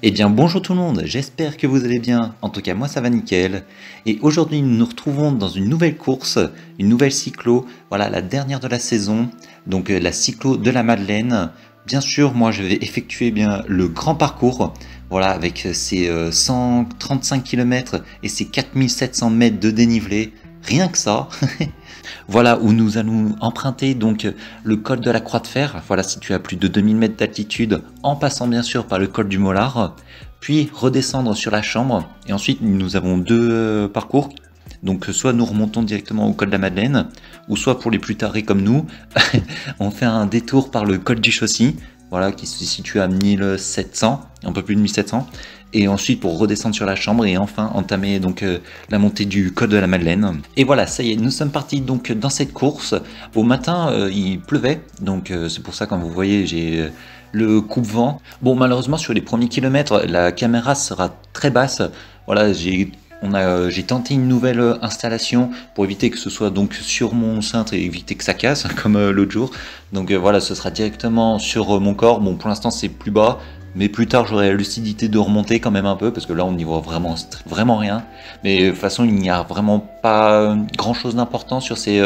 Eh bien bonjour tout le monde, j'espère que vous allez bien, en tout cas moi ça va nickel. Et aujourd'hui nous nous retrouvons dans une nouvelle course, une nouvelle cyclo, voilà la dernière de la saison, donc la cyclo de la Madeleine. Bien sûr moi je vais effectuer bien le grand parcours, voilà avec ses 135 km et ses 4700 mètres de dénivelé, rien que ça. Voilà où nous allons emprunter donc le col de la Croix de Fer, voilà situé à plus de 2000 mètres d'altitude, en passant bien sûr par le col du Mollard, puis redescendre sur la Chambre, et ensuite nous avons deux parcours, donc soit nous remontons directement au col de la Madeleine, ou soit pour les plus tarés comme nous, on fait un détour par le col du Chaussy, voilà qui se situe à 1700, un peu plus de 1700, et ensuite pour redescendre sur la Chambre et enfin entamer donc la montée du col de la Madeleine. Et voilà, ça y est, nous sommes partis donc dans cette course. Au matin, il pleuvait, donc c'est pour ça quand vous voyez j'ai le coupe-vent. Bon, malheureusement sur les premiers kilomètres, la caméra sera très basse. Voilà, j'ai tenté une nouvelle installation pour éviter que ce soit donc sur mon cintre et éviter que ça casse comme l'autre jour. Donc voilà, ce sera directement sur mon corps. Bon, pour l'instant c'est plus bas. Mais plus tard, j'aurai la lucidité de remonter quand même un peu, parce que là, on n'y voit vraiment rien. Mais de toute façon, il n'y a vraiment pas grand-chose d'important sur ces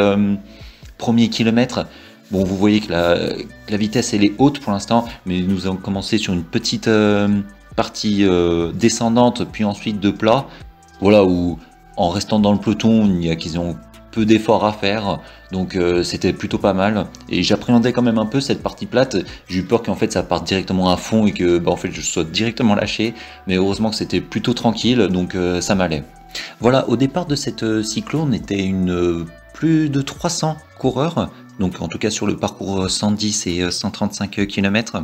premiers kilomètres. Bon, vous voyez que la vitesse, elle est haute pour l'instant, mais nous avons commencé sur une petite partie descendante, puis ensuite de plat. Voilà, où en restant dans le peloton, il y a qu'ils ont peu d'efforts à faire, donc c'était plutôt pas mal, et j'appréhendais quand même un peu cette partie plate. J'ai eu peur qu'en fait ça parte directement à fond et que en fait je sois directement lâché, mais heureusement que c'était plutôt tranquille, donc ça m'allait. Voilà, au départ de cette cyclo, on était plus de 300 coureurs, donc en tout cas sur le parcours 110 et 135 km.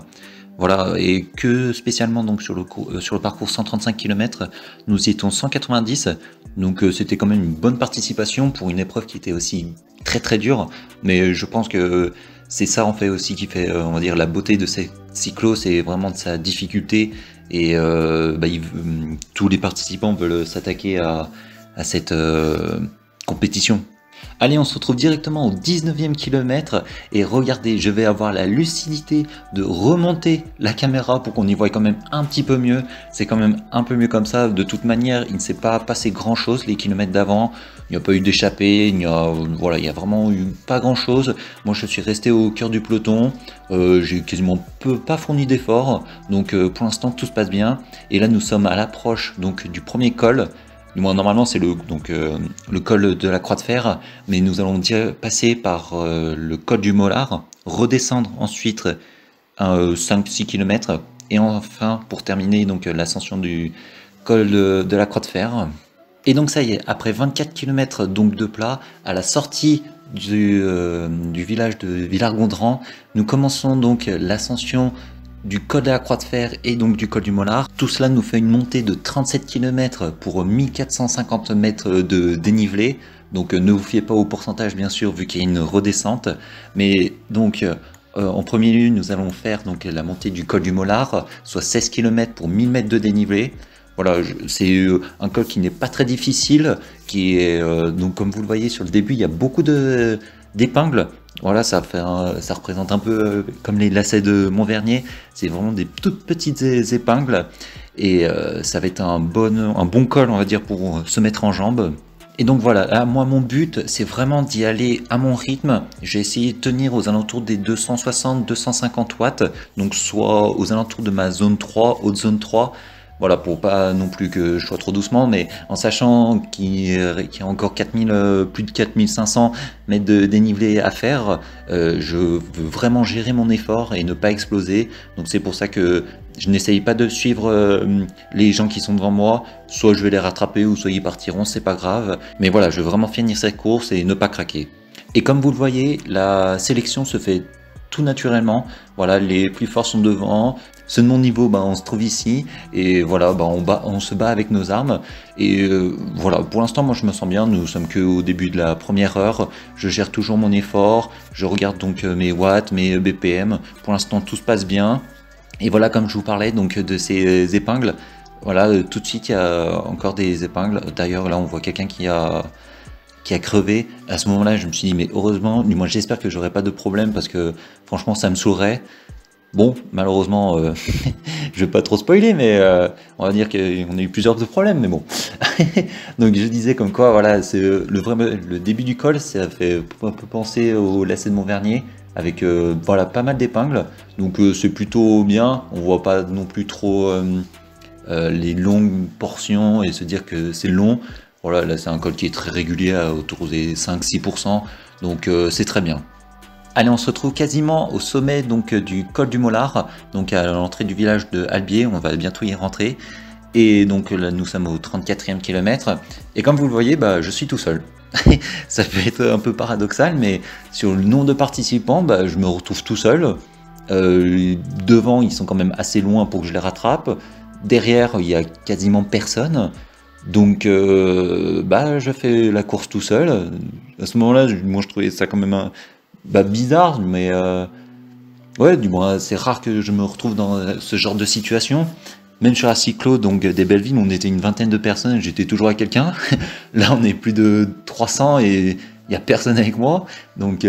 Voilà, et que spécialement donc sur le parcours 135 km, nous y étions 190, donc c'était quand même une bonne participation pour une épreuve qui était aussi très très dure, mais je pense que c'est ça en fait aussi qui fait, on va dire, la beauté de cette cyclo, c'est vraiment de sa difficulté, et tous les participants veulent s'attaquer à cette compétition. Allez, on se retrouve directement au 19e kilomètre, et regardez, je vais avoir la lucidité de remonter la caméra pour qu'on y voit quand même un petit peu mieux. C'est quand même un peu mieux comme ça. De toute manière, il ne s'est pas passé grand chose les kilomètres d'avant. Il n'y a pas eu d'échappée, il y a vraiment eu pas grand chose. Moi, je suis resté au cœur du peloton. J'ai quasiment pas fourni d'efforts. Donc, pour l'instant, tout se passe bien. Et là, nous sommes à l'approche donc du premier col. Normalement c'est le col de la Croix de Fer, mais nous allons passer par le col du Mollard, redescendre ensuite 5-6 km, et enfin pour terminer donc l'ascension du col de la Croix de Fer. Et donc ça y est, après 24 km donc de plat, à la sortie du village de Villard-Gondran, nous commençons donc l'ascension du col de la Croix de Fer et donc du col du Mollard. Tout cela nous fait une montée de 37 km pour 1450 mètres de dénivelé. Donc ne vous fiez pas au pourcentage bien sûr vu qu'il y a une redescente. Mais donc en premier lieu nous allons faire donc la montée du col du Mollard, soit 16 km pour 1000 mètres de dénivelé. Voilà, c'est un col qui n'est pas très difficile, qui est donc comme vous le voyez sur le début, il y a beaucoup d'épingles. Voilà, ça représente un peu comme les lacets de Montvernier. C'est vraiment des toutes petites épingles, et ça va être un bon col, on va dire, pour se mettre en jambes. Et donc voilà, là, moi mon but c'est vraiment d'y aller à mon rythme. J'ai essayé de tenir aux alentours des 260-250 watts, donc soit aux alentours de ma zone 3, haute zone 3. Voilà, pour pas non plus que je sois trop doucement, mais en sachant qu'il y a encore plus de 4500 mètres de dénivelé à faire, je veux vraiment gérer mon effort et ne pas exploser. Donc c'est pour ça que je n'essaye pas de suivre les gens qui sont devant moi. Soit je vais les rattraper, ou soit ils partiront, c'est pas grave. Mais voilà, je veux vraiment finir cette course et ne pas craquer. Et comme vous le voyez, la sélection se fait tout naturellement. Voilà, les plus forts sont devant. Ceux de mon niveau, on se trouve ici, et voilà, on se bat avec nos armes, et voilà, pour l'instant moi je me sens bien. Nous sommes qu'au début de la première heure, je gère toujours mon effort, je regarde donc mes watts, mes BPM, pour l'instant tout se passe bien. Et voilà, comme je vous parlais donc de ces épingles, voilà, tout de suite il y a encore des épingles. D'ailleurs là on voit quelqu'un qui a crevé. À ce moment-là je me suis dit mais heureusement, moi j'espère que j'aurai pas de problème, parce que franchement ça me saoulerait. Bon, malheureusement, je vais pas trop spoiler, mais on va dire qu'on a eu plusieurs problèmes, mais bon. Donc je disais comme quoi, voilà, c'est le début du col, ça fait un peu penser au lacet de Montvernier, avec voilà, pas mal d'épingles. Donc c'est plutôt bien, on voit pas non plus trop les longues portions et se dire que c'est long. Voilà, là c'est un col qui est très régulier, autour des 5-6%, donc c'est très bien. Allez, on se retrouve quasiment au sommet donc du col du Mollard, donc à l'entrée du village de Albier, on va bientôt y rentrer. Et donc là, nous sommes au 34e kilomètre, et comme vous le voyez, bah, je suis tout seul. Ça peut être un peu paradoxal, mais sur le nombre de participants, bah, je me retrouve tout seul. Devant, ils sont quand même assez loin pour que je les rattrape. Derrière, il y a quasiment personne. Donc, bah, je fais la course tout seul. À ce moment-là, moi, je trouvais ça quand même bah, bizarre, mais ouais, du moins, c'est rare que je me retrouve dans ce genre de situation. Même sur la cyclo, donc des Bellevilles, on était une vingtaine de personnes, j'étais toujours avec quelqu'un. Là, on est plus de 300 et il n'y a personne avec moi. Donc,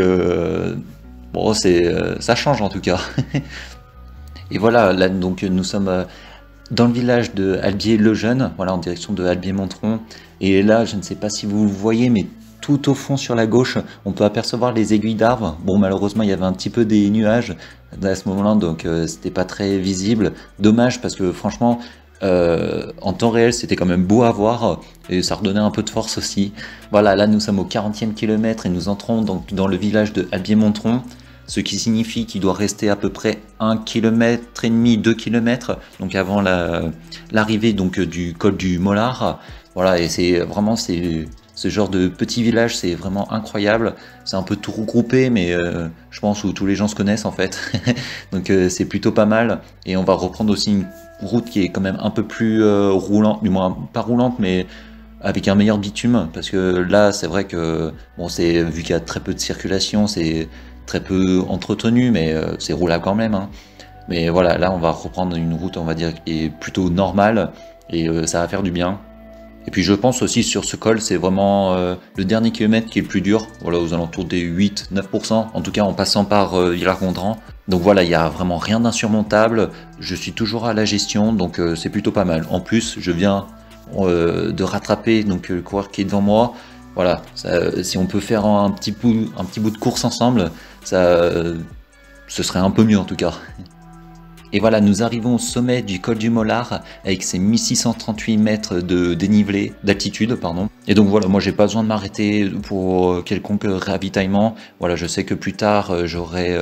bon, ça change en tout cas. Et voilà, là, donc nous sommes dans le village de Albier-le-Jeune, voilà, en direction de Albier-Montron. Et là, je ne sais pas si vous le voyez, mais tout au fond sur la gauche, on peut apercevoir les aiguilles d'arbres. Bon, malheureusement, il y avait un petit peu des nuages à ce moment-là, donc c'était pas très visible. Dommage parce que franchement, en temps réel, c'était quand même beau à voir et ça redonnait un peu de force aussi. Voilà, là nous sommes au 40e kilomètre et nous entrons donc dans le village de Albier-Montron, ce qui signifie qu'il doit rester à peu près 1,5 km, 2 km, donc avant l'arrivée donc du col du Mollard. Voilà, et c'est vraiment ce genre de petit village, c'est vraiment incroyable. C'est un peu tout regroupé, mais je pense où tous les gens se connaissent en fait. Donc c'est plutôt pas mal. Et on va reprendre aussi une route qui est quand même un peu plus roulante, du moins pas roulante, mais avec un meilleur bitume. Parce que là, c'est vrai que bon, c'est vu qu'il y a très peu de circulation, c'est très peu entretenu, mais c'est roulable quand même, hein. Mais voilà, là, on va reprendre une route, on va dire, qui est plutôt normale et ça va faire du bien. Et puis je pense aussi sur ce col, c'est vraiment le dernier kilomètre qui est le plus dur, voilà, aux alentours des 8-9%, en tout cas en passant par Villars-Gondran. Donc voilà, il n'y a vraiment rien d'insurmontable, je suis toujours à la gestion, donc c'est plutôt pas mal. En plus, je viens de rattraper donc, le coureur qui est devant moi. Voilà, si on peut faire un petit bout de course ensemble, ce serait un peu mieux en tout cas. Et voilà, nous arrivons au sommet du col du Mollard avec ses 1638 mètres de dénivelé, d'altitude, pardon. Et donc voilà, moi j'ai pas besoin de m'arrêter pour quelconque ravitaillement. Voilà, je sais que plus tard j'aurai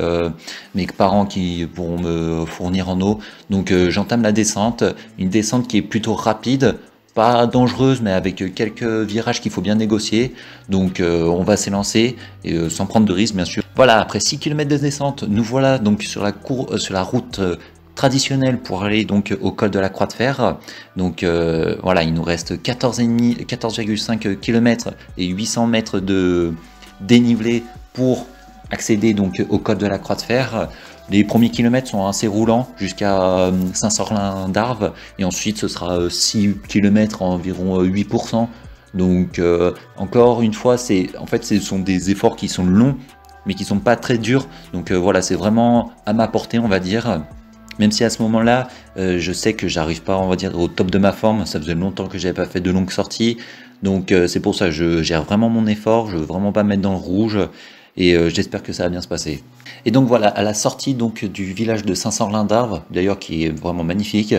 mes parents qui pourront me fournir en eau. Donc j'entame la descente, une descente qui est plutôt rapide, pas dangereuse, mais avec quelques virages qu'il faut bien négocier. Donc on va s'élancer, et sans prendre de risques bien sûr. Voilà, après 6 km de descente, nous voilà donc sur la route traditionnelle pour aller donc au col de la Croix de Fer. Donc voilà, il nous reste 14,5 km et 800 mètres de dénivelé pour accéder donc au col de la Croix de Fer. Les premiers kilomètres sont assez roulants jusqu'à Saint-Sorlin-d'Arves et ensuite ce sera 6 km environ 8%. Donc encore une fois, en fait ce sont des efforts qui sont longs mais qui sont pas très durs. Donc voilà, c'est vraiment à ma portée, on va dire. Même si à ce moment-là, je sais que j'arrive pas, on va dire, au top de ma forme. Ça faisait longtemps que j'avais pas fait de longues sorties. Donc c'est pour ça que je gère vraiment mon effort. Je veux vraiment pas me mettre dans le rouge. Et j'espère que ça va bien se passer. Et donc voilà, à la sortie donc du village de Saint-Sorlin-d'Arves, d'ailleurs qui est vraiment magnifique,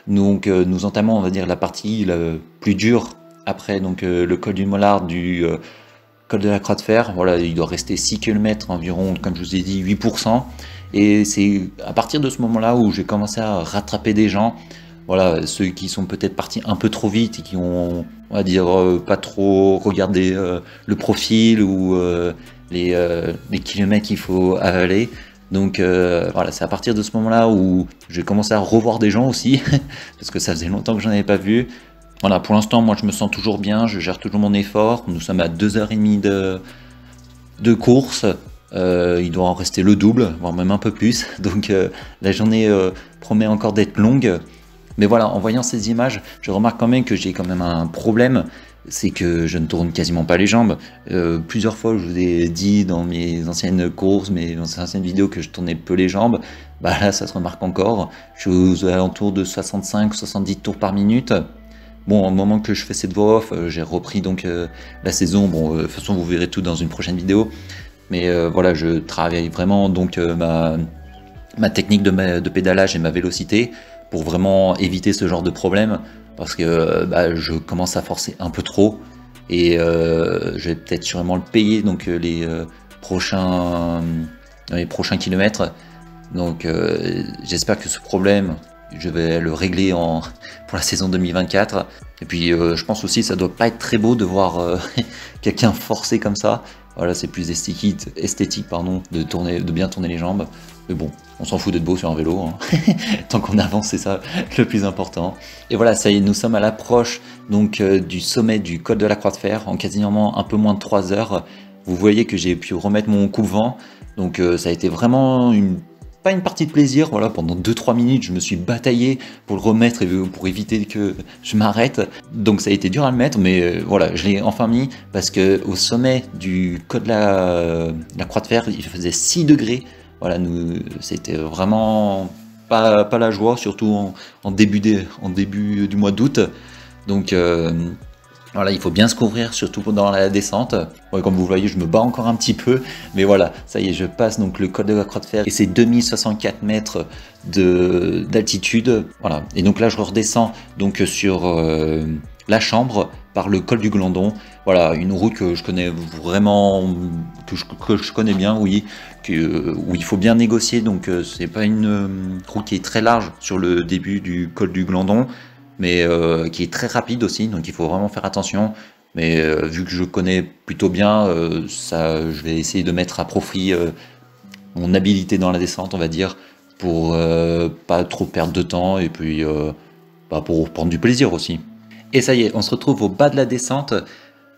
donc nous entamons, on va dire, la partie la plus dure après donc le col du Mollard, du col de la Croix de Fer. Voilà, il doit rester 6 km environ, comme je vous ai dit, 8%. Et c'est à partir de ce moment-là où j'ai commencé à rattraper des gens, voilà, ceux qui sont peut-être partis un peu trop vite et qui ont, on va dire, pas trop regardé le profil ou les kilomètres qu'il faut avaler. Donc voilà, c'est à partir de ce moment-là où j'ai commencé à revoir des gens aussi, parce que ça faisait longtemps que j'en avais pas vu. Voilà, pour l'instant, moi je me sens toujours bien, je gère toujours mon effort. Nous sommes à 2h30 de course. Il doit en rester le double, voire même un peu plus. Donc la journée promet encore d'être longue. Mais voilà, en voyant ces images, je remarque quand même que j'ai quand même un problème. C'est que je ne tourne quasiment pas les jambes. Plusieurs fois, je vous ai dit dans mes anciennes courses, mes anciennes vidéos, que je tournais peu les jambes. bah là ça se remarque encore. Je suis aux alentours de 65-70 tours par minute. Bon, au moment que je fais cette voix off, j'ai repris donc la saison. Bon, de toute façon vous verrez tout dans une prochaine vidéo. Mais voilà, je travaille vraiment donc ma technique de pédalage et ma vélocité pour vraiment éviter ce genre de problème, parce que bah, je commence à forcer un peu trop et je vais peut-être sûrement le payer donc les prochains kilomètres. Donc j'espère que ce problème je vais le régler pour la saison 2024. Et puis je pense aussi ça doit pas être très beau de voir quelqu'un forcer comme ça. Voilà, c'est plus esthétique pardon, de bien tourner les jambes. Mais bon, on s'en fout d'être beau sur un vélo. Hein. Tant qu'on avance, c'est ça le plus important. Et voilà, ça y est, nous sommes à l'approche donc du sommet du col de la Croix de Fer, en quasiment un peu moins de 3 heures. Vous voyez que j'ai pu remettre mon coupe-vent. Donc ça a été vraiment pas une partie de plaisir, voilà, pendant 2-3 minutes je me suis bataillé pour le remettre et pour éviter que je m'arrête, donc ça a été dur à le mettre, mais voilà, je l'ai enfin mis parce que au sommet du col de la Croix de Fer il faisait 6 degrés, voilà, c'était vraiment pas la joie, surtout en début du mois d'août, donc voilà, il faut bien se couvrir, surtout pendant la descente. Ouais, comme vous voyez, je me bats encore un petit peu, mais voilà, ça y est, je passe donc le col de la Croix de Fer et c'est 2064 mètres d'altitude. Voilà, et donc là, je redescends donc sur la Chambre par le col du Glandon. Voilà, une route que je connais vraiment, que je connais bien, oui, où il faut bien négocier. Donc c'est pas une route qui est très large sur le début du col du Glandon, mais qui est très rapide aussi, donc il faut vraiment faire attention. Mais vu que je connais plutôt bien, je vais essayer de mettre à profit mon habileté dans la descente, on va dire, pour pas trop perdre de temps et puis pour prendre du plaisir aussi. Et ça y est, on se retrouve au bas de la descente.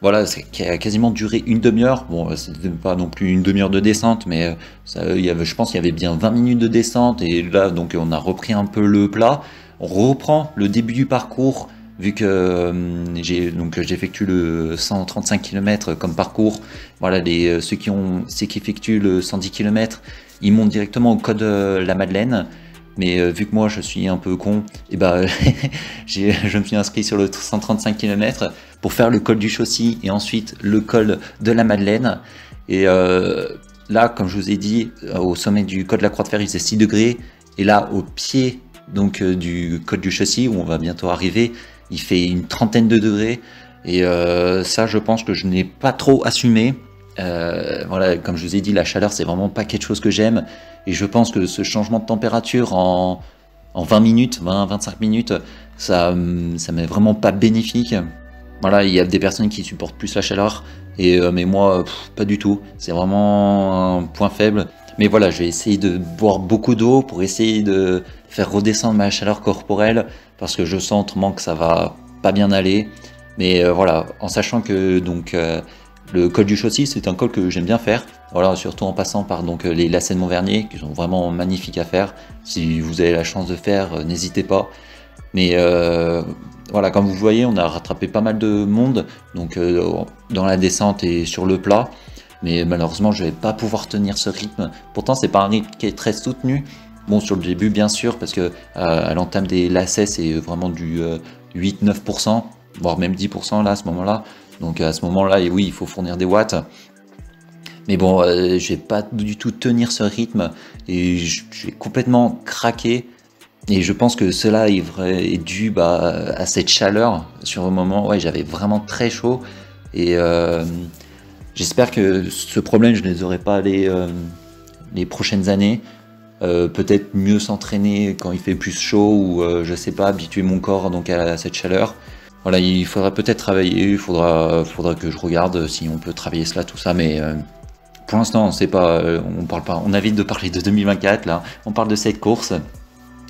Voilà, qui a quasiment duré une demi-heure. Bon, c'était pas non plus une demi-heure de descente, mais je pense qu'il y avait bien 20 minutes de descente. Et là, donc, on a repris un peu le plat. On reprend le début du parcours, vu que j'effectue le 135 km comme parcours. Voilà, ceux qui effectuent le 110 km, ils montent directement au col de la Madeleine. Mais vu que moi je suis un peu con, et ben je me suis inscrit sur le 135 km pour faire le col du Chaussy et ensuite le col de la Madeleine. Et là, comme je vous ai dit, au sommet du col de la Croix de Fer, il faisait 6 degrés. Et là, au pied donc du col du Chaussy, où on va bientôt arriver, il fait une trentaine de degrés. Et ça, je pense que je n'ai pas trop assumé. Voilà, comme je vous ai dit, la chaleur, c'est vraiment pas quelque chose que j'aime. Et je pense que ce changement de température en 20 minutes, 20-25 minutes, ça m'est vraiment pas bénéfique. Voilà, il y a des personnes qui supportent plus la chaleur, mais moi, pas du tout. C'est vraiment un point faible. Mais voilà, je vais essayer de boire beaucoup d'eau pour essayer de faire redescendre ma chaleur corporelle, parce que je sens autrement que ça va pas bien aller. Mais voilà, en sachant que donc le col du Chaussy, c'est un col que j'aime bien faire. Voilà, surtout en passant par donc les lacets de Montvernier, qui sont vraiment magnifiques à faire. Si vous avez la chance de faire, n'hésitez pas. Mais voilà, comme vous voyez, on a rattrapé pas mal de monde, donc dans la descente et sur le plat. Mais malheureusement, je vais pas pouvoir tenir ce rythme. Pourtant, c'est pas un rythme qui est très soutenu. Bon, sur le début, bien sûr, parce que à l'entame des lacets, c'est vraiment du 8-9%, voire même 10% là, à ce moment-là. Donc à ce moment-là, et oui, il faut fournir des watts. Mais bon, je vais pas du tout tenir ce rythme et je vais complètement craquer. Et je pense que cela est dû à cette chaleur. Sur le moment, ouais, j'avais vraiment très chaud. Et j'espère que ce problème, je ne les aurai pas les prochaines années. Peut-être mieux s'entraîner quand il fait plus chaud ou je sais pas, habituer mon corps donc à cette chaleur. Voilà, il faudra peut-être travailler, il faudra que je regarde si on peut travailler cela, tout ça, mais pour l'instant, on sait pas, on parle pas, on évite de parler de 2024 là, on parle de cette course.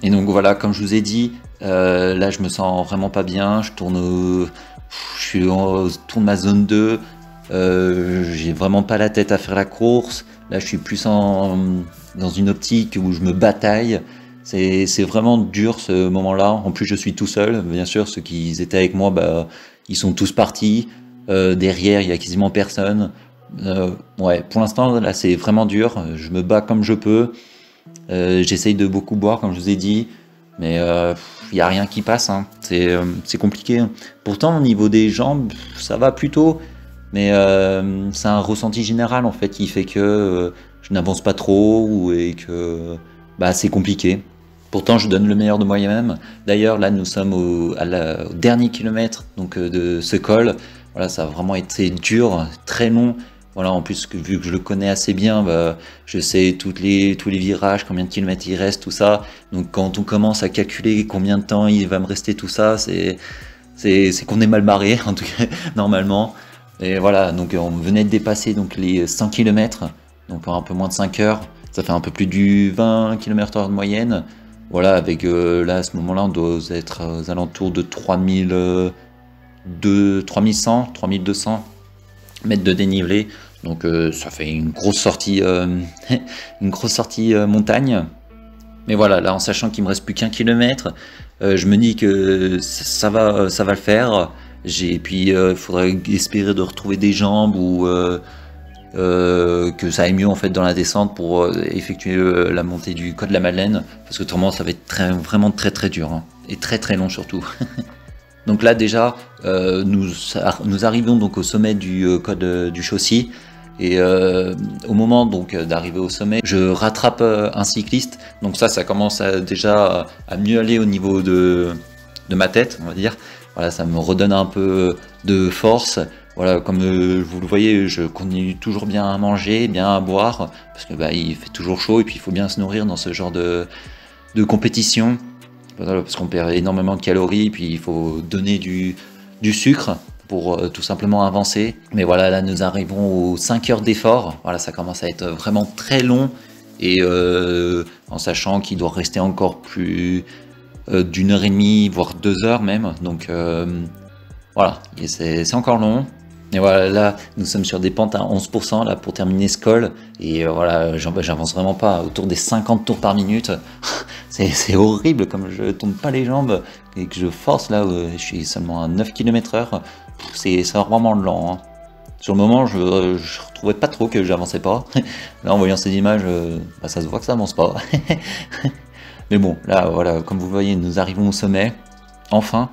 Et donc voilà, comme je vous ai dit, là je me sens vraiment pas bien, je tourne ma zone 2, j'ai vraiment pas la tête à faire la course, là je suis plus dans une optique où je me bataille. C'est vraiment dur ce moment-là. En plus, je suis tout seul. Bien sûr, ceux qui étaient avec moi, ils sont tous partis. Derrière, il y a quasiment personne. Ouais, pour l'instant, là, c'est vraiment dur. Je me bats comme je peux. J'essaye de beaucoup boire, comme je vous ai dit, mais il n'y a rien qui passe, hein. C'est compliqué, hein. Pourtant, au niveau des jambes, ça va plutôt, mais c'est un ressenti général en fait qui fait que je n'avance pas trop et que bah, c'est compliqué. Pourtant, je donne le meilleur de moi-même. D'ailleurs, là, nous sommes au dernier kilomètre donc, de ce col. Voilà, ça a vraiment été dur, très long. Voilà, en plus, vu que je le connais assez bien, bah, je sais tous les virages, combien de kilomètres il reste, tout ça. Donc, quand on commence à calculer combien de temps il va me rester, tout ça, c'est qu'on est mal barré, en tout cas, normalement. Et voilà, donc on venait de dépasser donc, les 100 km, donc en un peu moins de 5 heures. Ça fait un peu plus du 20 km/h de moyenne. Voilà, avec là, à ce moment-là, on doit être aux alentours de 3100, 3200 mètres de dénivelé. Donc ça fait une grosse sortie, montagne. Mais voilà, là en sachant qu'il me reste plus qu'un kilomètre, je me dis que ça va le faire. Et puis il faudrait espérer de retrouver des jambes ou que ça aille mieux en fait dans la descente pour effectuer la montée du col de la Madeleine, parce que autrement ça va être vraiment très dur, hein, et très long surtout. Donc là déjà nous arrivons donc au sommet du col du Chaussy, et au moment donc d'arriver au sommet, je rattrape un cycliste, donc ça commence déjà à mieux aller au niveau de ma tête, on va dire. Voilà, ça me redonne un peu de force. Voilà, comme vous le voyez, je continue toujours bien à manger, bien à boire, parce que bah, il fait toujours chaud et puis il faut bien se nourrir dans ce genre de compétition. Voilà, parce qu'on perd énormément de calories, puis il faut donner du sucre pour tout simplement avancer. Mais voilà, là nous arrivons aux 5 heures d'effort. Voilà, ça commence à être vraiment très long, et en sachant qu'il doit rester encore plus d'une heure et demie, voire 2 heures même. Donc voilà, c'est encore long. Et voilà, là, nous sommes sur des pentes à 11% là, pour terminer ce col. Et voilà, j'avance vraiment pas, autour des 50 tours par minute. C'est horrible, comme je tourne pas les jambes et que je force là, je suis seulement à 9 km/h. C'est vraiment lent, hein. Sur le moment, je retrouvais pas trop que j'avançais pas. Là, en voyant ces images, bah, ça se voit que ça avance pas. Mais bon, là, voilà, comme vous voyez, nous arrivons au sommet, enfin.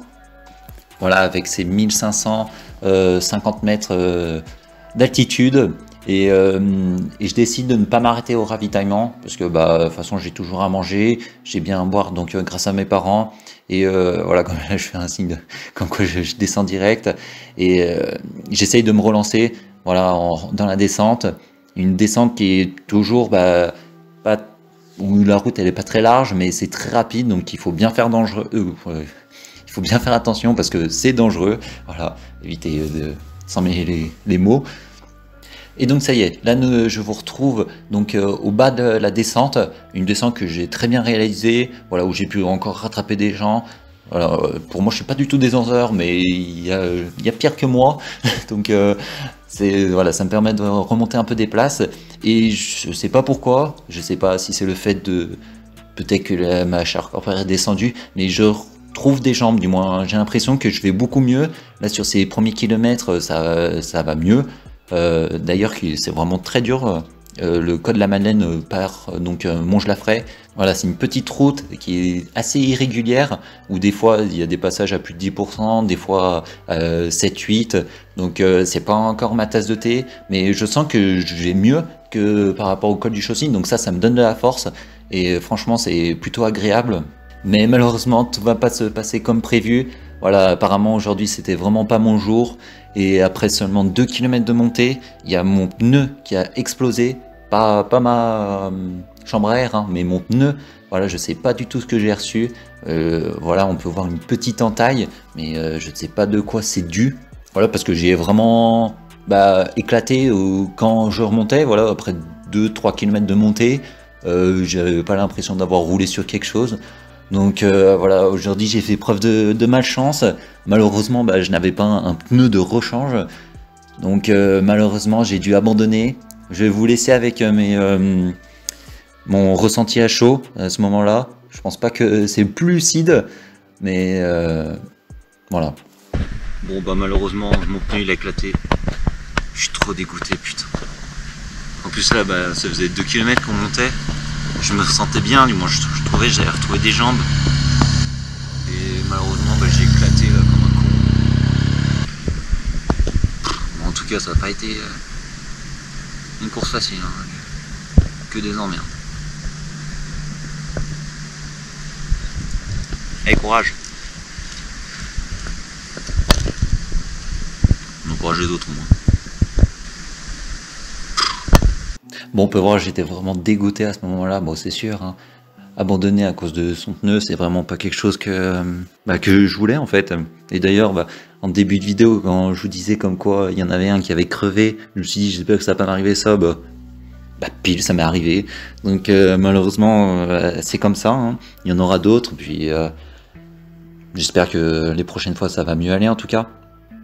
Voilà, avec ces 1550 mètres d'altitude, et je décide de ne pas m'arrêter au ravitaillement, parce que bah, de toute façon j'ai toujours à manger, j'ai bien à boire, donc grâce à mes parents, et voilà, comme là, je fais un signe comme quoi je descends direct, et j'essaye de me relancer, voilà, dans la descente, une descente qui est toujours pas, où la route elle est pas très large, mais c'est très rapide, donc il faut bien faire il faut bien faire attention parce que c'est dangereux. Voilà, évitez de s'en mêler les mots. Et donc ça y est, là je vous retrouve donc au bas de la descente, une descente que j'ai très bien réalisée, voilà, où j'ai pu encore rattraper des gens. Voilà, pour moi je suis pas du tout descendeur, mais il y a pire que moi, donc voilà, ça me permet de remonter un peu des places, et je sais pas pourquoi, je sais pas si c'est le fait de peut-être que ma charge corporelle est descendue, mais je trouve des jambes, du moins j'ai l'impression que je vais beaucoup mieux. Là sur ces premiers kilomètres ça va mieux. D'ailleurs c'est vraiment très dur. Le col de la Madeleine par donc Montgelafray. Voilà, c'est une petite route qui est assez irrégulière, où des fois il y a des passages à plus de 10%, des fois 7-8, donc c'est pas encore ma tasse de thé, mais je sens que je vais mieux que par rapport au col du Chaussy, donc ça me donne de la force, et franchement c'est plutôt agréable. Mais malheureusement tout va pas se passer comme prévu. Voilà, apparemment aujourd'hui c'était vraiment pas mon jour, et après seulement 2 km de montée, il y a mon pneu qui a explosé, pas ma chambre à air, hein, mais mon pneu. Voilà, je sais pas du tout ce que j'ai reçu. Voilà, on peut voir une petite entaille, mais je ne sais pas de quoi c'est dû. Voilà, parce que j'ai vraiment éclaté quand je remontais. Voilà, après 2-3 km de montée, j'avais pas l'impression d'avoir roulé sur quelque chose. Donc voilà, aujourd'hui j'ai fait preuve de malchance. Malheureusement, je n'avais pas un pneu de rechange. Donc malheureusement, j'ai dû abandonner. Je vais vous laisser avec mon ressenti à chaud à ce moment-là. Je pense pas que c'est plus lucide, mais voilà. Bon malheureusement, mon pneu il a éclaté. Je suis trop dégoûté, putain. En plus là, ça faisait 2 km qu'on montait. je me sentais bien, du moins je trouvais que j'avais retrouvé des jambes. Et malheureusement bah, j'ai éclaté là comme un con. Bon, en tout cas ça n'a pas été une course facile, hein. Que des emmerdes. Allez, courage. Encourager d'autres au moins. Bon, on peut voir, j'étais vraiment dégoûté à ce moment-là, bon c'est sûr, hein. Abandonner à cause de son pneu, c'est vraiment pas quelque chose que je voulais en fait. Et d'ailleurs, en début de vidéo, quand je vous disais comme quoi il y en avait un qui avait crevé, je me suis dit j'espère que ça va pas m'arriver ça, pile ça m'est arrivé. Donc malheureusement c'est comme ça, hein. Il y en aura d'autres, puis j'espère que les prochaines fois ça va mieux aller en tout cas.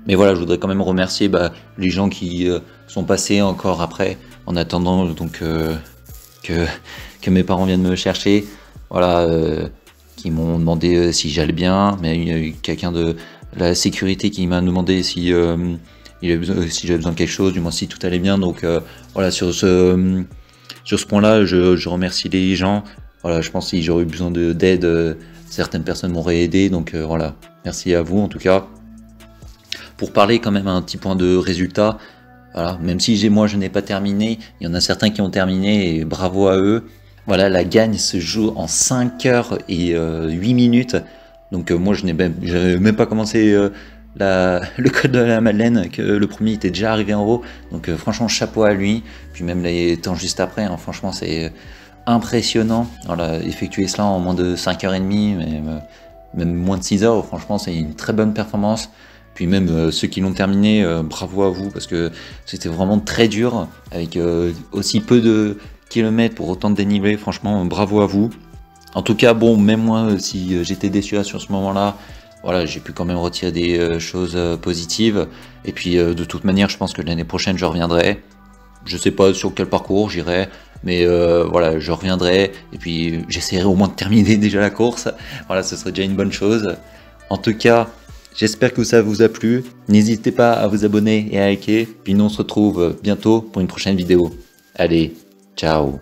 Mais voilà, je voudrais quand même remercier les gens qui sont passés encore après, en attendant donc que mes parents viennent me chercher. Voilà, qui m'ont demandé si j'allais bien, mais il y a eu quelqu'un de la sécurité qui m'a demandé si j'avais besoin de quelque chose, du moins si tout allait bien. Donc voilà, sur ce point-là, je remercie les gens. Voilà, je pense que si j'aurais eu besoin d'aide, certaines personnes m'auraient aidé. Donc voilà, merci à vous en tout cas. Pour parler quand même un petit point de résultat, voilà, même si moi je n'ai pas terminé, il y en a certains qui ont terminé et bravo à eux. Voilà, la gagne se joue en 5 heures et 8 minutes. Donc moi je n'avais même pas commencé le code de la Madeleine, que le premier était déjà arrivé en haut. Donc franchement chapeau à lui. Puis même les temps juste après, hein, franchement c'est impressionnant. Voilà, effectuer cela en moins de 5h30, même moins de 6 heures, franchement c'est une très bonne performance. Puis même ceux qui l'ont terminé, bravo à vous, parce que c'était vraiment très dur, avec aussi peu de kilomètres pour autant de dénivelé, franchement bravo à vous. En tout cas, bon, même moi, si j'étais déçu sur ce moment-là, voilà, j'ai pu quand même retirer des choses positives. Et puis de toute manière, je pense que l'année prochaine, je reviendrai. Je sais pas sur quel parcours j'irai, mais voilà, je reviendrai. Et puis j'essaierai au moins de terminer déjà la course. Voilà, ce serait déjà une bonne chose. En tout cas, j'espère que ça vous a plu. N'hésitez pas à vous abonner et à liker. Puis nous on se retrouve bientôt pour une prochaine vidéo. Allez, ciao.